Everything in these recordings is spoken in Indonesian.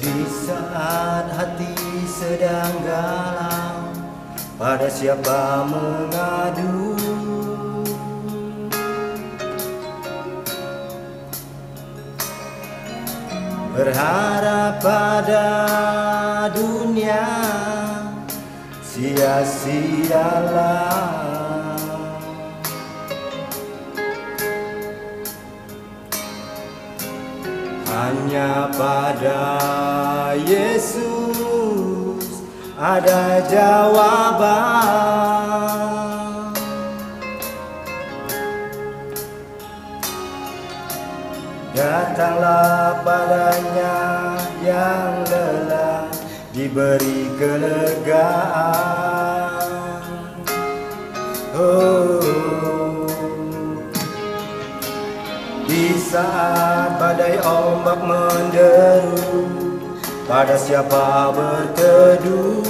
Di saat hati sedang galau, pada siapa mengadu? Berharap pada dunia, sia-sialah. Hanya pada Yesus ada jawaban. Datanglah padanya yang lelah, diberi kelegaan. Di saat badai ombak menderu, pada siapa berteduh?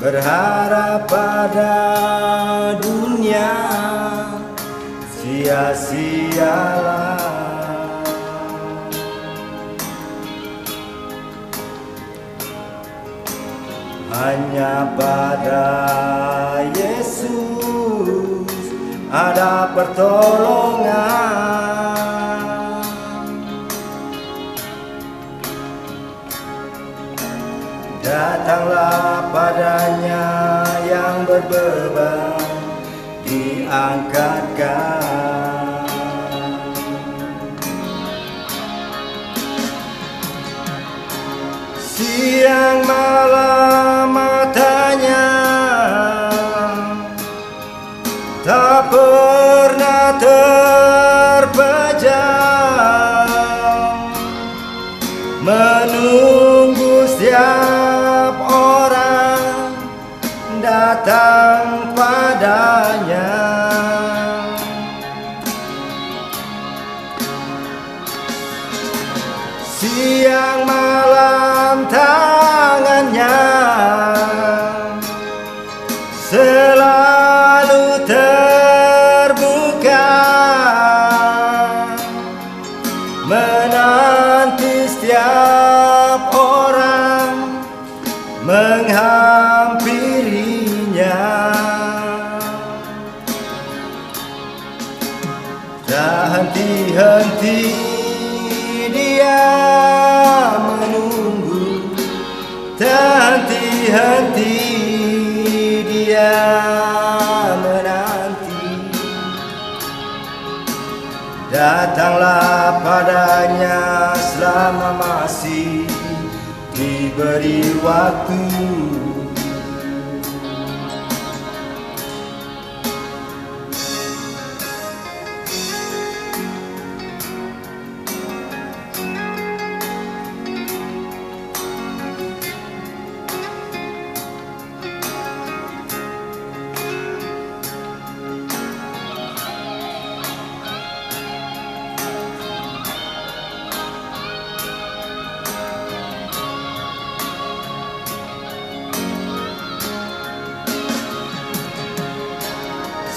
Berharap pada dunia, sia-sialah. Hanya pada Yesus ada pertolongan. Datanglah padanya yang berbeban, diangkatkan. Siang malam matanya tak pernah terpejam, menunggu setiap orang datang padanya. Siang malam tangannya selalu terbuka, menanti setiap orang menghampirinya. Tak henti-henti dia menunggu, tak henti-henti dia menanti. Datanglah padanya selama masih diberi waktu.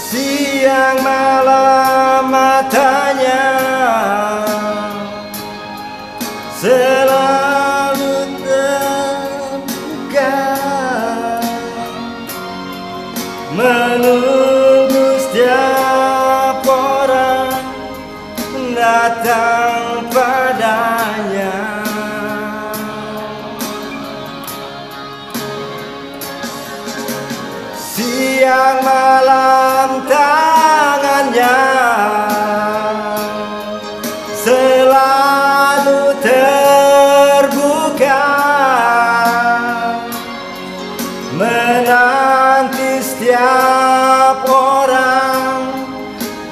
Siang malam matanya selalu terbuka, menunggu setiap orang datang padanya. siang malam tangannya selalu terbuka, menanti setiap orang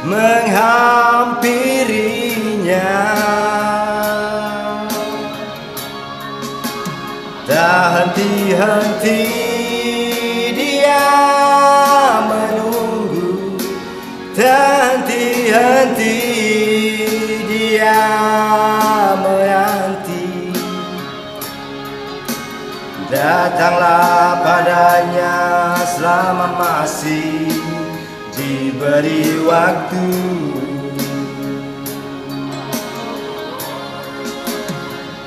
menghampirinya. Tak henti-henti dia menunggu, tak henti-henti dia menanti. Datanglah padanya selama masih diberi waktu.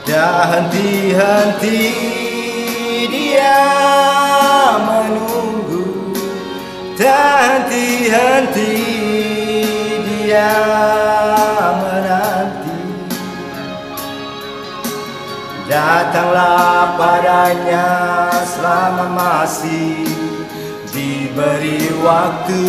Tak henti-henti dia menunggu, tak henti-henti dia menanti. Datanglah padanya selama masih diberi waktu.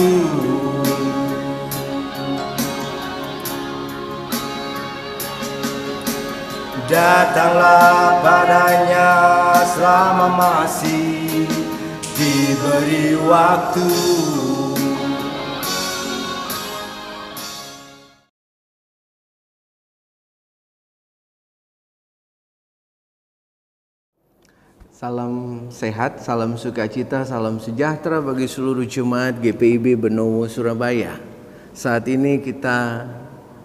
Datanglah padanya selama masih diberi waktu. Salam sehat, salam sukacita, salam sejahtera bagi seluruh jemaat GPIB Benowo Surabaya. Saat ini kita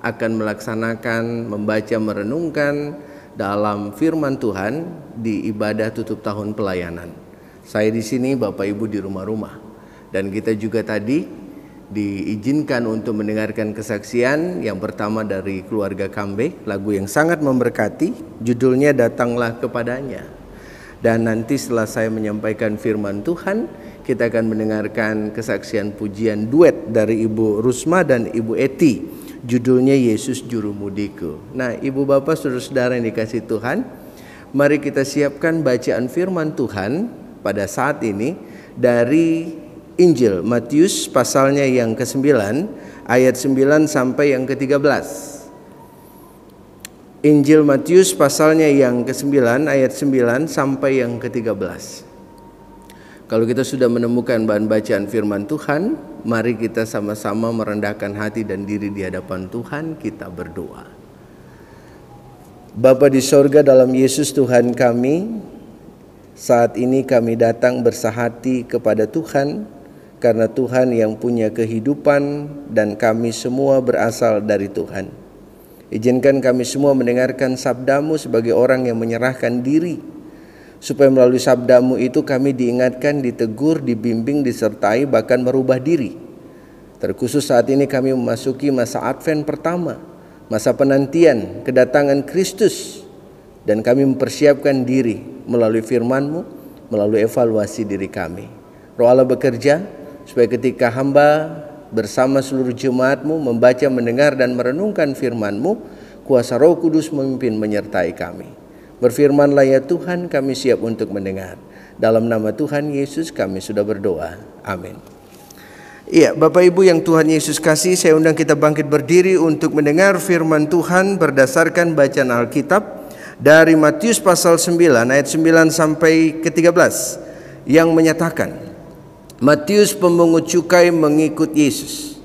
akan melaksanakan membaca merenungkan dalam firman Tuhan di ibadah tutup tahun pelayanan. Saya di sini, Bapak Ibu di rumah-rumah, dan kita juga tadi diizinkan untuk mendengarkan kesaksian yang pertama dari keluarga Kambe, lagu yang sangat memberkati, judulnya Datanglah Kepadanya. Dan nanti setelah saya menyampaikan firman Tuhan, kita akan mendengarkan kesaksian pujian duet dari Ibu Rusma dan Ibu Eti, judulnya Yesus Jurumudiku. Nah, Ibu Bapak Saudara-saudara yang dikasihi Tuhan, mari kita siapkan bacaan firman Tuhan pada saat ini dari Injil Matius pasalnya yang ke-9 ayat 9 sampai yang ke-13. Injil Matius pasalnya yang ke-9 ayat 9 sampai yang ke-13. Kalau kita sudah menemukan bahan bacaan firman Tuhan, mari kita sama-sama merendahkan hati dan diri di hadapan Tuhan, kita berdoa. Bapa di sorga, dalam Yesus Tuhan kami, saat ini kami datang bersahati kepada Tuhan, karena Tuhan yang punya kehidupan dan kami semua berasal dari Tuhan. Izinkan kami semua mendengarkan sabda-Mu sebagai orang yang menyerahkan diri, supaya melalui sabda-Mu itu kami diingatkan, ditegur, dibimbing, disertai, bahkan merubah diri. Terkhusus saat ini kami memasuki masa Advent pertama, masa penantian kedatangan Kristus, dan kami mempersiapkan diri melalui firman-Mu, melalui evaluasi diri kami. Roh Allah bekerja supaya ketika hamba bersama seluruh jemaat-Mu membaca, mendengar, dan merenungkan firman-Mu, kuasa Roh Kudus memimpin menyertai kami. Berfirmanlah ya Tuhan, kami siap untuk mendengar. Dalam nama Tuhan Yesus kami sudah berdoa. Amin. Iya, Bapak Ibu yang Tuhan Yesus kasih, saya undang kita bangkit berdiri untuk mendengar firman Tuhan berdasarkan bacaan Alkitab dari Matius pasal 9 ayat 9 sampai ke-13 yang menyatakan, Matius pemungut cukai mengikut Yesus.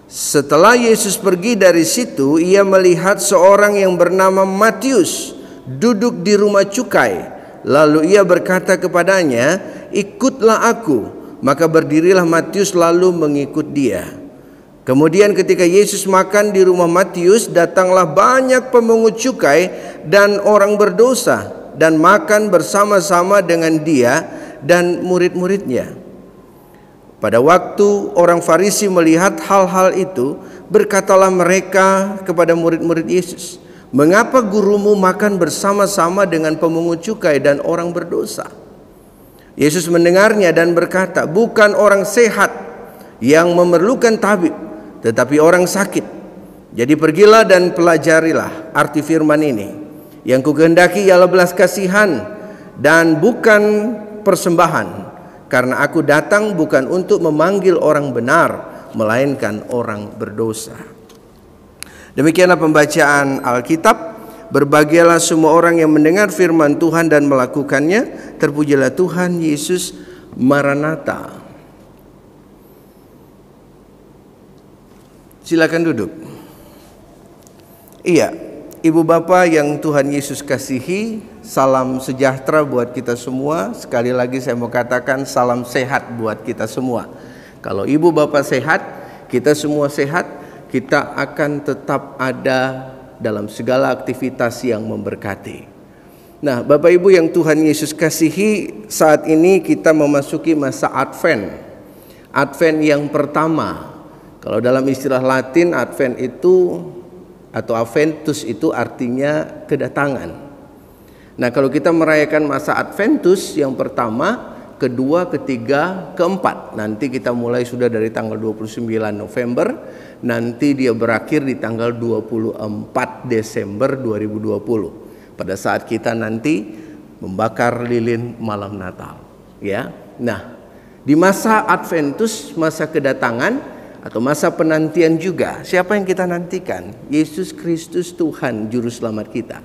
Setelah Yesus pergi dari situ, ia melihat seorang yang bernama Matius duduk di rumah cukai. Lalu ia berkata kepadanya, ikutlah aku. Maka berdirilah Matius lalu mengikut dia. Kemudian ketika Yesus makan di rumah Matius, datanglah banyak pemungut cukai dan orang berdosa dan makan bersama-sama dengan dia dan murid-muridnya. Pada waktu orang Farisi melihat hal-hal itu, berkatalah mereka kepada murid-murid Yesus, mengapa gurumu makan bersama-sama dengan pemungut cukai dan orang berdosa? Yesus mendengarnya dan berkata, bukan orang sehat yang memerlukan tabib, tetapi orang sakit. Jadi pergilah dan pelajarilah arti firman ini. Yang kukehendaki ialah belas kasihan dan bukan persembahan, karena aku datang bukan untuk memanggil orang benar, melainkan orang berdosa. Demikianlah pembacaan Alkitab. Berbahagialah semua orang yang mendengar firman Tuhan dan melakukannya. Terpujilah Tuhan Yesus. Maranatha. Silakan duduk. Iya, Ibu Bapak yang Tuhan Yesus kasihi, salam sejahtera buat kita semua. Sekali lagi saya mau katakan salam sehat buat kita semua. Kalau Ibu Bapak sehat, kita semua sehat, kita akan tetap ada dalam segala aktivitas yang memberkati. Nah, Bapak Ibu yang Tuhan Yesus kasihi, saat ini kita memasuki masa Advent. Advent yang pertama. Kalau dalam istilah Latin, Advent itu atau Adventus itu artinya kedatangan. Nah, kalau kita merayakan masa Adventus yang pertama, kedua, ketiga, keempat, nanti kita mulai sudah dari tanggal 29 November, nanti dia berakhir di tanggal 24 Desember 2020 pada saat kita nanti membakar lilin malam Natal, ya. Nah, di masa Adventus, masa kedatangan atau masa penantian juga, siapa yang kita nantikan? Yesus Kristus Tuhan juru selamat kita.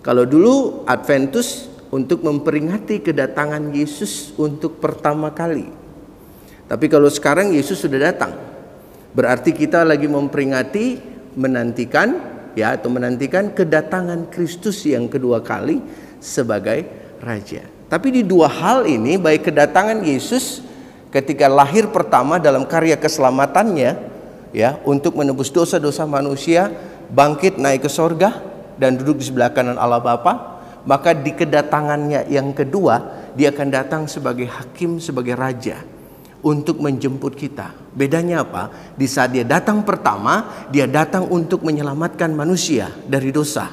Kalau dulu Adventus untuk memperingati kedatangan Yesus untuk pertama kali. Tapi kalau sekarang Yesus sudah datang, berarti kita lagi memperingati, menantikan, ya, atau menantikan kedatangan Kristus yang kedua kali sebagai Raja. Tapi di dua hal ini, baik kedatangan Yesus ketika lahir pertama dalam karya keselamatannya, ya, untuk menebus dosa-dosa manusia, bangkit naik ke sorga dan duduk di sebelah kanan Allah Bapa. Maka di kedatangannya yang kedua, dia akan datang sebagai hakim, sebagai raja untuk menjemput kita. Bedanya apa? Di saat dia datang pertama, dia datang untuk menyelamatkan manusia dari dosa.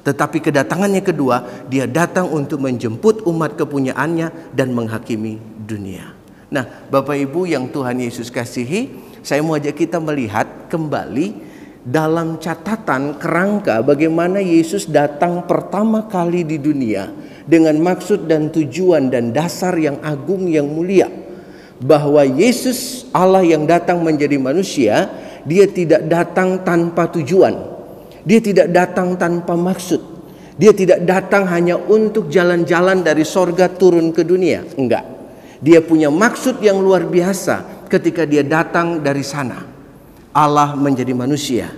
Tetapi kedatangannya kedua, dia datang untuk menjemput umat kepunyaannya dan menghakimi dunia. Nah, Bapak Ibu yang Tuhan Yesus kasihi, saya mau ajak kita melihat kembali dalam catatan kerangka bagaimana Yesus datang pertama kali di dunia dengan maksud dan tujuan dan dasar yang agung yang mulia. Bahwa Yesus Allah yang datang menjadi manusia, dia tidak datang tanpa tujuan. Dia tidak datang tanpa maksud. Dia tidak datang hanya untuk jalan-jalan dari sorga turun ke dunia. Enggak. Dia punya maksud yang luar biasa ketika dia datang dari sana. Allah menjadi manusia.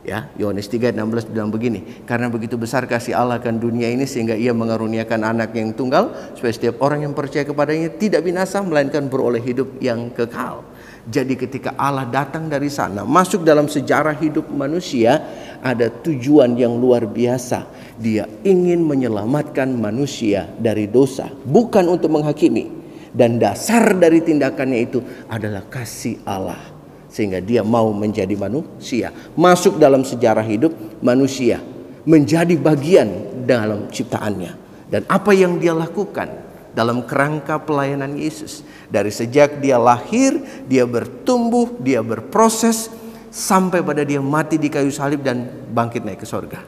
Ya, Yohanes 3:16 bilang begini, karena begitu besar kasih Allah akan dunia ini sehingga ia mengaruniakan anak yang tunggal supaya setiap orang yang percaya kepadanya tidak binasa melainkan beroleh hidup yang kekal. Jadi ketika Allah datang dari sana, masuk dalam sejarah hidup manusia, ada tujuan yang luar biasa. Dia ingin menyelamatkan manusia dari dosa, bukan untuk menghakimi. Dan dasar dari tindakannya itu adalah kasih Allah. Sehingga dia mau menjadi manusia, masuk dalam sejarah hidup manusia, menjadi bagian dalam ciptaannya. Dan apa yang dia lakukan dalam kerangka pelayanan Yesus, dari sejak dia lahir, dia bertumbuh, dia berproses, sampai pada dia mati di kayu salib dan bangkit naik ke sorga.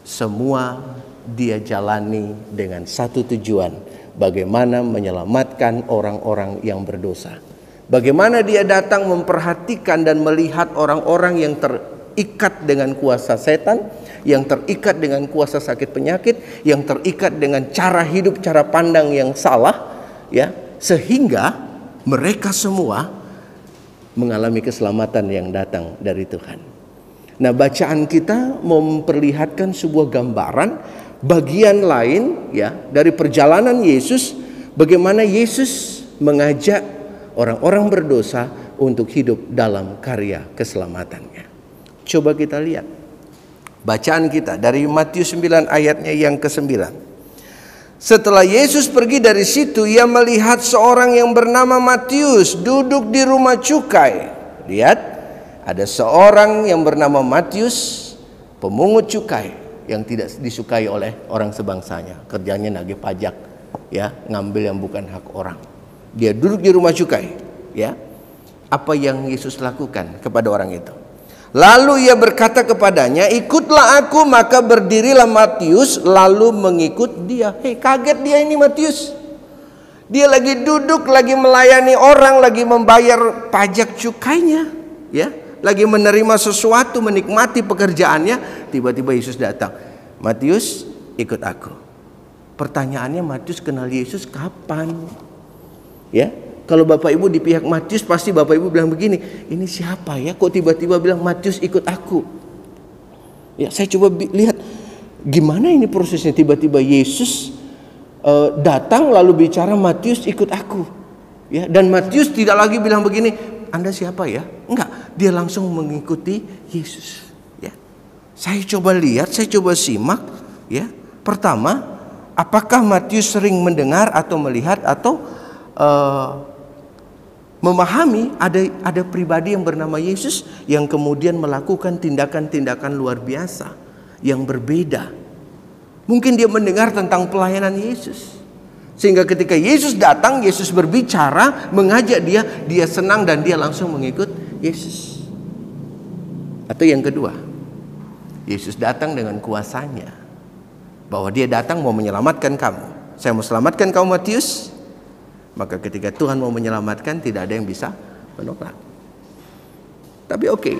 Semua dia jalani dengan satu tujuan, bagaimana menyelamatkan orang-orang yang berdosa. Bagaimana dia datang memperhatikan dan melihat orang-orang yang terikat dengan kuasa setan, yang terikat dengan kuasa sakit penyakit, yang terikat dengan cara hidup, cara pandang yang salah, ya, sehingga mereka semua mengalami keselamatan yang datang dari Tuhan. Nah, bacaan kita memperlihatkan sebuah gambaran bagian lain, ya, dari perjalanan Yesus, bagaimana Yesus mengajak orang-orang berdosa untuk hidup dalam karya keselamatannya. Coba kita lihat bacaan kita dari Matius 9 ayatnya yang ke-9. Setelah Yesus pergi dari situ, ia melihat seorang yang bernama Matius duduk di rumah cukai. Lihat, ada seorang yang bernama Matius, pemungut cukai yang tidak disukai oleh orang sebangsanya. Kerjanya nagih pajak, ya, ngambil yang bukan hak orang. Dia duduk di rumah cukai, ya. Apa yang Yesus lakukan kepada orang itu? Lalu ia berkata kepadanya, ikutlah aku. Maka berdirilah Matius lalu mengikut dia. Kaget dia ini Matius. Dia lagi duduk, lagi melayani orang, lagi membayar pajak cukainya, ya, lagi menerima sesuatu, menikmati pekerjaannya. Tiba-tiba Yesus datang. Matius, ikut aku. Pertanyaannya, Matius kenal Yesus kapan? Ya, kalau Bapak Ibu di pihak Matius, pasti Bapak Ibu bilang begini, ini siapa ya? Kok tiba-tiba bilang Matius ikut aku? Ya, saya coba lihat gimana ini prosesnya. Tiba-tiba Yesus datang lalu bicara, Matius ikut aku, ya. Dan Matius tidak lagi bilang begini, Anda siapa ya? Enggak, dia langsung mengikuti Yesus, ya. Saya coba lihat, saya coba simak, ya. Pertama, apakah Matius sering mendengar atau melihat atau memahami ada pribadi yang bernama Yesus yang kemudian melakukan tindakan-tindakan luar biasa yang berbeda. Mungkin dia mendengar tentang pelayanan Yesus, sehingga ketika Yesus datang, Yesus berbicara, mengajak dia senang dan dia langsung mengikut Yesus. Atau yang kedua, Yesus datang dengan kuasanya, bahwa dia datang mau menyelamatkan kamu. Saya mau selamatkan kamu Matius. Maka ketika Tuhan mau menyelamatkan, tidak ada yang bisa menolak. Tapi oke,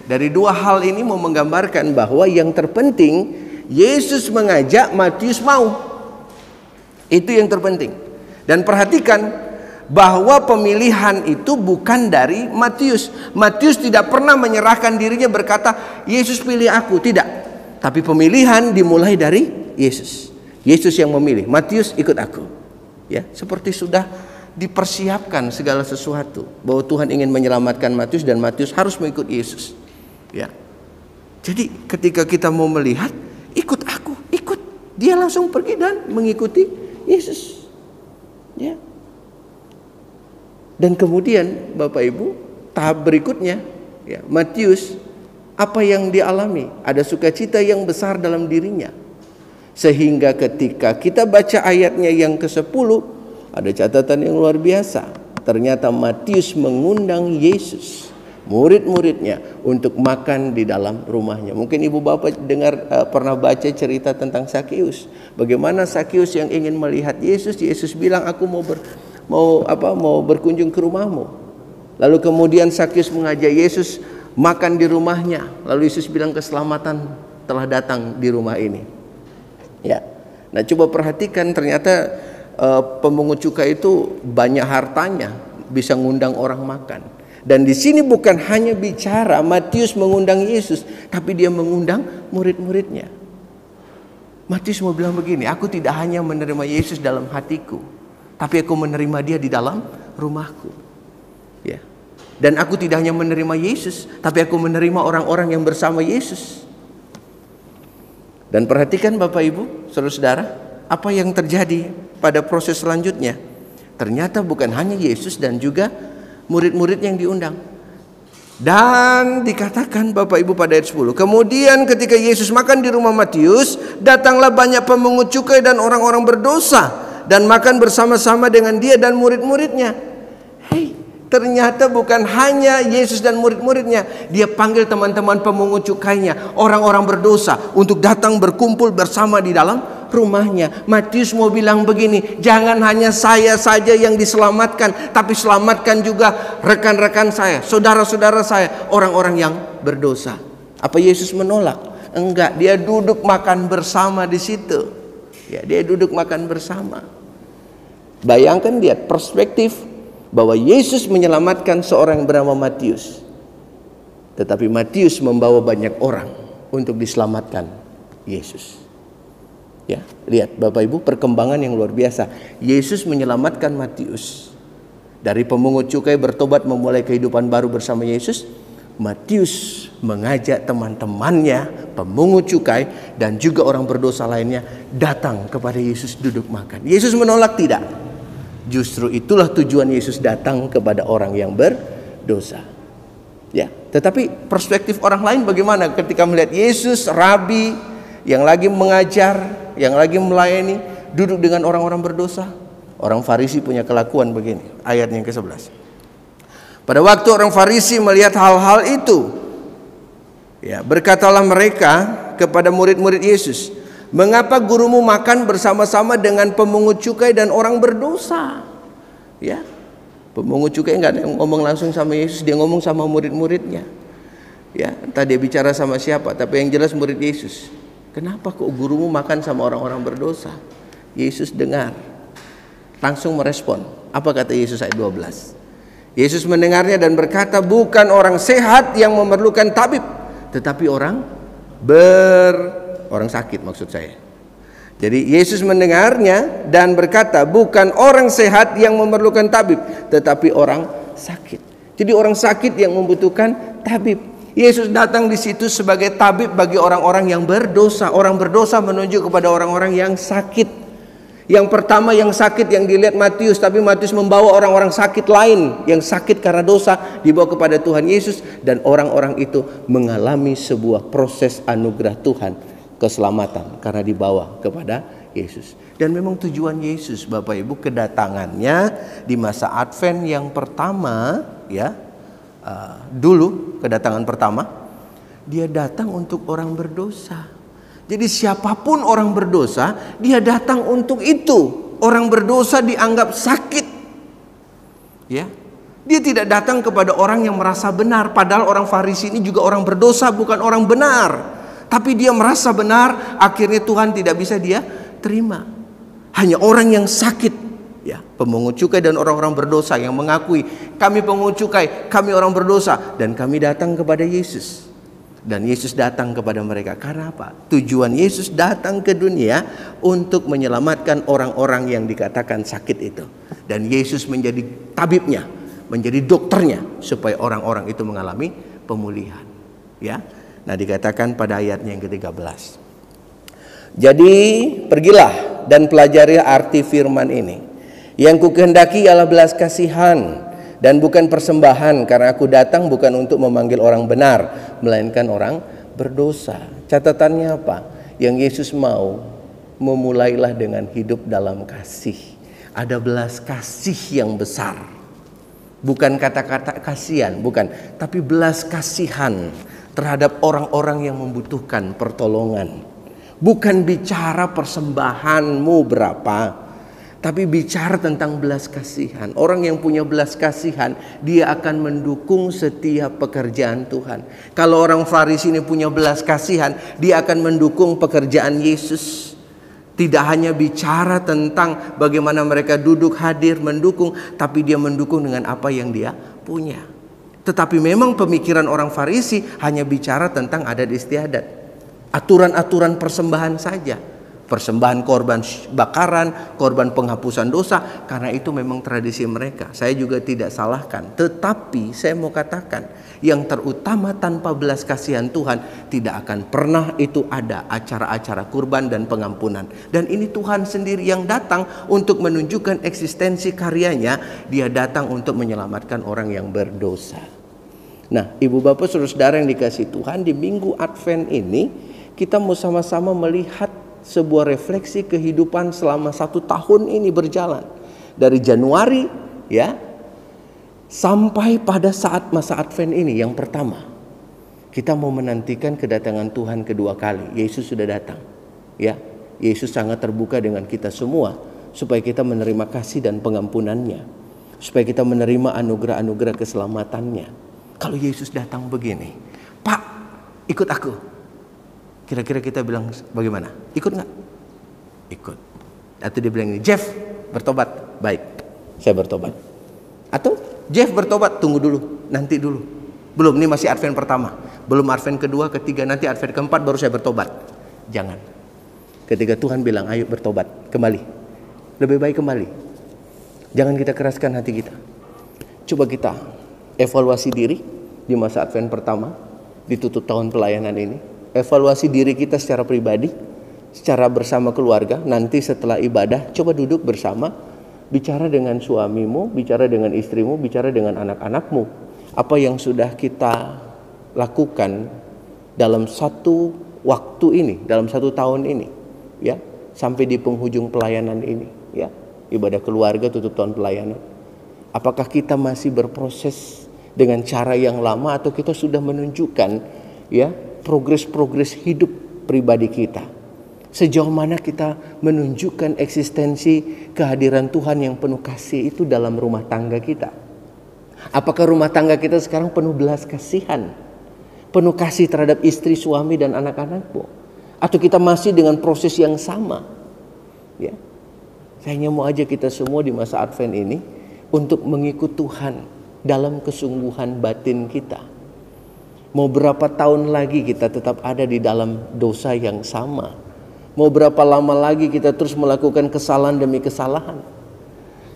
dari dua hal ini mau menggambarkan bahwa yang terpenting Yesus mengajak, Matius mau. Itu yang terpenting. Dan perhatikan bahwa pemilihan itu bukan dari Matius. Matius tidak pernah menyerahkan dirinya berkata, Yesus pilih aku, tidak. Tapi pemilihan dimulai dari Yesus. Yesus yang memilih, Matius ikut aku. Ya, seperti sudah dipersiapkan segala sesuatu bahwa Tuhan ingin menyelamatkan Matius dan Matius harus mengikut Yesus. Ya. Jadi ketika kita mau melihat, ikut aku, ikut. Dia langsung pergi dan mengikuti Yesus. Ya. Dan kemudian Bapak Ibu, tahap berikutnya, ya, Matius, apa yang dia alami? Ada sukacita yang besar dalam dirinya. Sehingga ketika kita baca ayatnya yang ke-10, ada catatan yang luar biasa. Ternyata Matius mengundang Yesus, murid-muridnya, untuk makan di dalam rumahnya. Mungkin ibu bapak pernah baca cerita tentang Sakeus. Bagaimana Sakeus yang ingin melihat Yesus, Yesus bilang, aku mau berkunjung ke rumahmu. Lalu kemudian Sakeus mengajak Yesus makan di rumahnya. Lalu Yesus bilang, keselamatan telah datang di rumah ini. Ya. Nah, coba perhatikan, ternyata pemungut cukai itu banyak hartanya, bisa ngundang orang makan. Dan di sini bukan hanya bicara Matius mengundang Yesus, tapi dia mengundang murid-muridnya. Matius mau bilang begini, aku tidak hanya menerima Yesus dalam hatiku, tapi aku menerima dia di dalam rumahku. Ya. Dan aku tidak hanya menerima Yesus, tapi aku menerima orang-orang yang bersama Yesus. Dan perhatikan Bapak Ibu, saudara-saudara, apa yang terjadi pada proses selanjutnya. Ternyata bukan hanya Yesus dan juga murid-murid yang diundang. Dan dikatakan Bapak Ibu pada ayat 10, kemudian ketika Yesus makan di rumah Matius, datanglah banyak pemungut cukai dan orang-orang berdosa dan makan bersama-sama dengan dia dan murid-muridnya. Ternyata bukan hanya Yesus dan murid-muridnya, dia panggil teman-teman pemungut cukainya, orang-orang berdosa, untuk datang berkumpul bersama di dalam rumahnya. Matius mau bilang begini, jangan hanya saya saja yang diselamatkan, tapi selamatkan juga rekan-rekan saya, saudara-saudara saya, orang-orang yang berdosa. Apa Yesus menolak? Enggak, dia duduk makan bersama di situ. Ya, dia duduk makan bersama. Bayangkan, lihat perspektif bahwa Yesus menyelamatkan seorang yang bernama Matius, tetapi Matius membawa banyak orang untuk diselamatkan Yesus. Ya, lihat Bapak Ibu, perkembangan yang luar biasa. Yesus menyelamatkan Matius dari pemungut cukai, bertobat memulai kehidupan baru bersama Yesus. Matius mengajak teman-temannya pemungut cukai dan juga orang berdosa lainnya datang kepada Yesus duduk makan. Yesus menolak? Tidak. Justru itulah tujuan Yesus datang kepada orang yang berdosa. Ya, tetapi perspektif orang lain bagaimana ketika melihat Yesus, rabi yang lagi mengajar, yang lagi melayani, duduk dengan orang-orang berdosa? Orang Farisi punya kelakuan begini, ayat yang ke-11. Pada waktu orang Farisi melihat hal-hal itu, ya, berkatalah mereka kepada murid-murid Yesus, mengapa gurumu makan bersama-sama dengan pemungut cukai dan orang berdosa? Ya, pemungut cukai nggak ada yang ngomong langsung sama Yesus, dia ngomong sama murid-muridnya. Ya, entah dia bicara sama siapa, tapi yang jelas murid Yesus. Kenapa kok gurumu makan sama orang-orang berdosa? Yesus dengar, langsung merespon. Apa kata Yesus ayat 12? Yesus mendengarnya dan berkata, bukan orang sehat yang memerlukan tabib, tetapi orang sakit maksud saya. Jadi Yesus mendengarnya dan berkata, bukan orang sehat yang memerlukan tabib, tetapi orang sakit. Jadi orang sakit yang membutuhkan tabib. Yesus datang di situ sebagai tabib bagi orang-orang yang berdosa. Orang berdosa menunjuk kepada orang-orang yang sakit. Yang pertama yang sakit yang dilihat Matius, tapi Matius membawa orang-orang sakit lain yang sakit karena dosa dibawa kepada Tuhan Yesus, dan orang-orang itu mengalami sebuah proses anugerah Tuhan, keselamatan karena dibawa kepada Yesus. Dan memang tujuan Yesus, Bapak Ibu, kedatangannya di masa Advent yang pertama, ya, dulu kedatangan pertama, dia datang untuk orang berdosa. Jadi siapapun orang berdosa, dia datang untuk itu. Orang berdosa dianggap sakit. Ya. Dia tidak datang kepada orang yang merasa benar, padahal orang Farisi ini juga orang berdosa, bukan orang benar. Tapi dia merasa benar, akhirnya Tuhan tidak bisa dia terima. Hanya orang yang sakit, ya, pemungut cukai dan orang-orang berdosa yang mengakui, kami pemungut cukai, kami orang berdosa, dan kami datang kepada Yesus. Dan Yesus datang kepada mereka. Karena apa? Tujuan Yesus datang ke dunia untuk menyelamatkan orang-orang yang dikatakan sakit itu. Dan Yesus menjadi tabibnya, menjadi dokternya, supaya orang-orang itu mengalami pemulihan. Ya, nah dikatakan pada ayatnya yang ke-13. Jadi pergilah dan pelajari arti firman ini. Yang kukehendaki ialah belas kasihan dan bukan persembahan, karena aku datang bukan untuk memanggil orang benar, melainkan orang berdosa. Catatannya apa? Yang Yesus mau, memulailah dengan hidup dalam kasih. Ada belas kasih yang besar. Bukan kata-kata kasihan, bukan, tapi belas kasihan terhadap orang-orang yang membutuhkan pertolongan. Bukan bicara persembahanmu berapa, tapi bicara tentang belas kasihan. Orang yang punya belas kasihan, dia akan mendukung setiap pekerjaan Tuhan. Kalau orang Farisi ini punya belas kasihan, dia akan mendukung pekerjaan Yesus. Tidak hanya bicara tentang bagaimana mereka duduk hadir mendukung, tapi dia mendukung dengan apa yang dia punya. Tetapi memang pemikiran orang Farisi hanya bicara tentang adat istiadat, aturan-aturan persembahan saja. Persembahan korban bakaran, korban penghapusan dosa, karena itu memang tradisi mereka. Saya juga tidak salahkan, tetapi saya mau katakan, yang terutama tanpa belas kasihan Tuhan tidak akan pernah itu ada acara-acara kurban dan pengampunan. Dan ini Tuhan sendiri yang datang untuk menunjukkan eksistensi karyanya. Dia datang untuk menyelamatkan orang yang berdosa. Nah, ibu bapak saudara-saudara yang dikasihi Tuhan, di minggu Advent ini kita mau sama-sama melihat sebuah refleksi kehidupan selama 1 tahun ini berjalan. Dari Januari, ya, sampai pada saat masa Advent ini yang pertama. Kita mau menantikan kedatangan Tuhan kedua kali. Yesus sudah datang. Ya, Yesus sangat terbuka dengan kita semua supaya kita menerima kasih dan pengampunannya. Supaya kita menerima anugerah-anugerah keselamatannya. Kalau Yesus datang begini, Pak, ikut aku. Kira-kira kita bilang bagaimana? Ikut nggak? Ikut. Atau dia bilang ini, Jeff bertobat, baik, saya bertobat. Atau Jeff bertobat, tunggu dulu, nanti dulu. Belum, ini masih Advent pertama. Belum Advent kedua, ketiga, nanti Advent keempat baru saya bertobat. Jangan. Ketika Tuhan bilang, ayo bertobat, kembali. Lebih baik kembali. Jangan kita keraskan hati kita. Coba kita evaluasi diri di masa Advent pertama, ditutup tahun pelayanan ini. Evaluasi diri kita secara pribadi, secara bersama keluarga. Nanti setelah ibadah, coba duduk bersama, bicara dengan suamimu, bicara dengan istrimu, bicara dengan anak-anakmu. Apa yang sudah kita lakukan dalam satu waktu ini, dalam 1 tahun ini, ya, sampai di penghujung pelayanan ini, ya, ibadah keluarga, tutup tahun pelayanan. Apakah kita masih berproses dengan cara yang lama, atau kita sudah menunjukkan, ya, progres hidup pribadi kita Sejauh mana kita menunjukkan eksistensi kehadiran Tuhan yang penuh kasih itu dalam rumah tangga kita? Apakah rumah tangga kita sekarang penuh belas kasihan, penuh kasih terhadap istri, suami, dan anak-anakmu? Atau kita masih dengan proses yang sama? Ya, saya hanya mau ajak kita semua di masa Advent ini untuk mengikut Tuhan dalam kesungguhan batin kita. Mau berapa tahun lagi kita tetap ada di dalam dosa yang sama? Mau berapa lama lagi kita terus melakukan kesalahan demi kesalahan?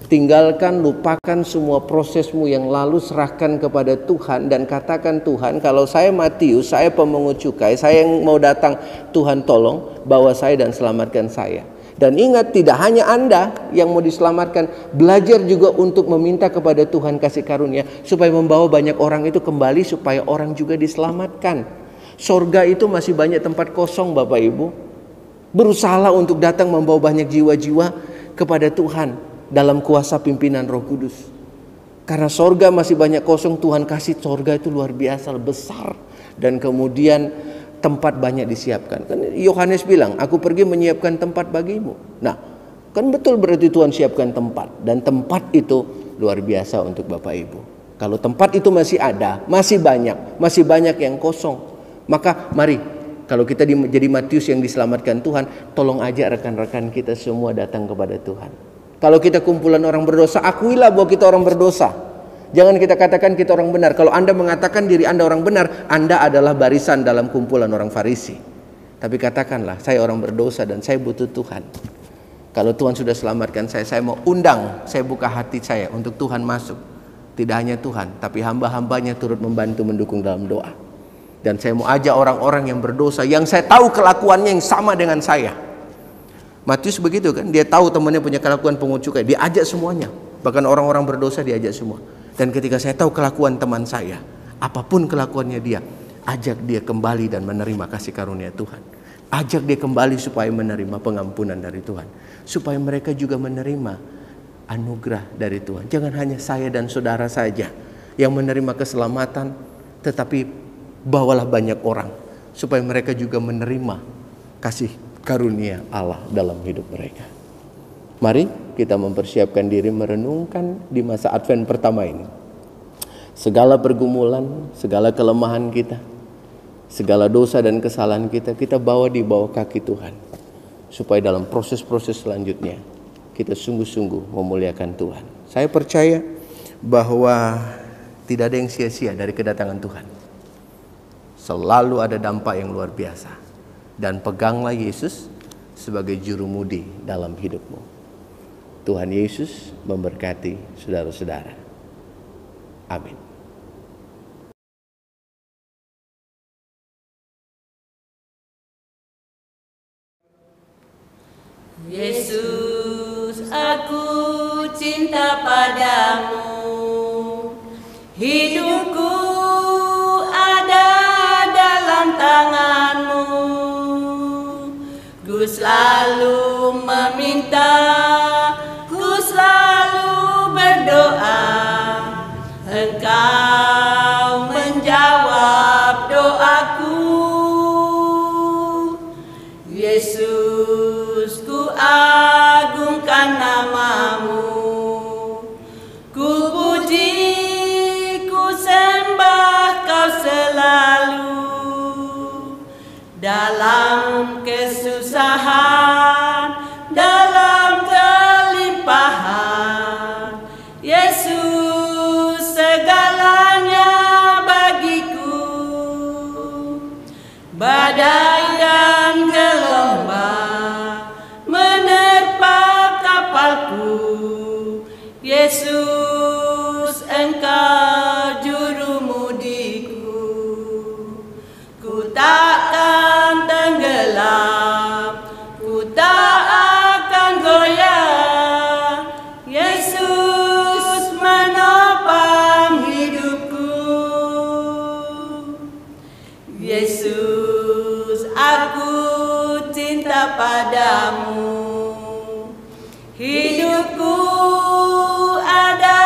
Tinggalkan, lupakan semua prosesmu yang lalu, serahkan kepada Tuhan dan katakan, Tuhan, kalau saya Matius, saya pemungut cukai, saya yang mau datang, Tuhan tolong bawa saya dan selamatkan saya. Dan ingat, tidak hanya Anda yang mau diselamatkan, belajar juga untuk meminta kepada Tuhan kasih karunia supaya membawa banyak orang itu kembali, supaya orang juga diselamatkan. Sorga itu masih banyak tempat kosong, Bapak Ibu. Berusahalah untuk datang membawa banyak jiwa-jiwa kepada Tuhan dalam kuasa pimpinan Roh Kudus. Karena sorga masih banyak kosong, Tuhan kasih sorga itu luar biasa besar. Dan kemudian tempat banyak disiapkan. Kan Yohanes bilang, aku pergi menyiapkan tempat bagimu. Nah, kan betul berarti Tuhan siapkan tempat. Dan tempat itu luar biasa untuk Bapak Ibu. Kalau tempat itu masih ada, masih banyak yang kosong. Maka mari, kalau kita jadi Matius yang diselamatkan Tuhan, tolong ajak rekan-rekan kita semua datang kepada Tuhan. Kalau kita kumpulan orang berdosa, akuilah bahwa kita orang berdosa. Jangan kita katakan kita orang benar. Kalau Anda mengatakan diri Anda orang benar, Anda adalah barisan dalam kumpulan orang Farisi. Tapi katakanlah, saya orang berdosa dan saya butuh Tuhan. Kalau Tuhan sudah selamatkan saya mau undang, saya buka hati saya untuk Tuhan masuk. Tidak hanya Tuhan, tapi hamba-hambanya turut membantu mendukung dalam doa. Dan saya mau ajak orang-orang yang berdosa, yang saya tahu kelakuannya yang sama dengan saya. Matius begitu kan, dia tahu temannya punya kelakuan pungut cukai, dia ajak semuanya. Bahkan orang-orang berdosa dia ajak semua. Dan ketika saya tahu kelakuan teman saya, apapun kelakuannya dia, ajak dia kembali dan menerima kasih karunia Tuhan. Ajak dia kembali supaya menerima pengampunan dari Tuhan. Supaya mereka juga menerima anugerah dari Tuhan. Jangan hanya saya dan saudara saja yang menerima keselamatan, tetapi bawalah banyak orang supaya mereka juga menerima kasih karunia Allah dalam hidup mereka. Mari kita mempersiapkan diri merenungkan di masa Advent pertama ini. Segala pergumulan, segala kelemahan kita, segala dosa dan kesalahan kita bawa di bawah kaki Tuhan. Supaya dalam proses-proses selanjutnya kita sungguh-sungguh memuliakan Tuhan. Saya percaya bahwa tidak ada yang sia-sia dari kedatangan Tuhan. Selalu ada dampak yang luar biasa. Dan peganglah Yesus sebagai jurumudi dalam hidupmu. Tuhan Yesus memberkati saudara-saudara. Amin. Yesus, aku cinta padamu. Hidupku tanganmu, ku selalu meminta, ku selalu berdoa, Engkau menjawab doaku. Yesus, ku agungkan namamu, ku puji, ku sembah kau selalu. Dalam kesusahan, dalam kelimpahan, Yesus segalanya bagiku. Badai dan gelombang menerpa kapalku, Yesus Engkau jurumudiku. Ku takkan tenggelam, ku tak akan goyah. Yesus menopang hidupku. Yesus, aku cinta padamu. Hidupku ada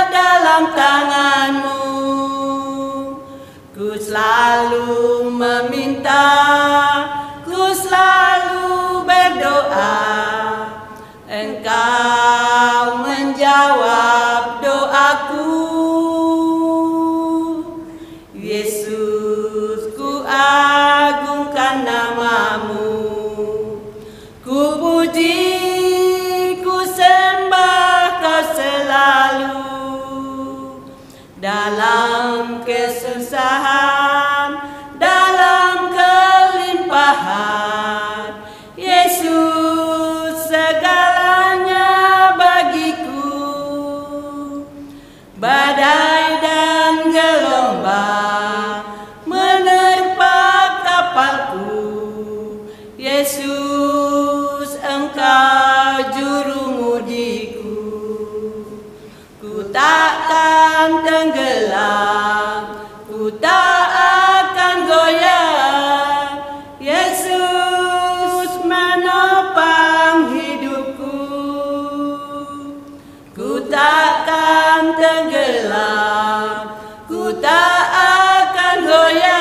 dalam tanganmu. Ku selalu meminta kesusahan dalam kelimpahan. Yesus segalanya bagiku. Badai dan gelombang menerpa kapalku. Yesus, Engkau juru mudiku. Ku takkan tenggelam, ku tak akan goyah. Yesus menopang hidupku. Ku takkan tenggelam, ku tak akan goyah.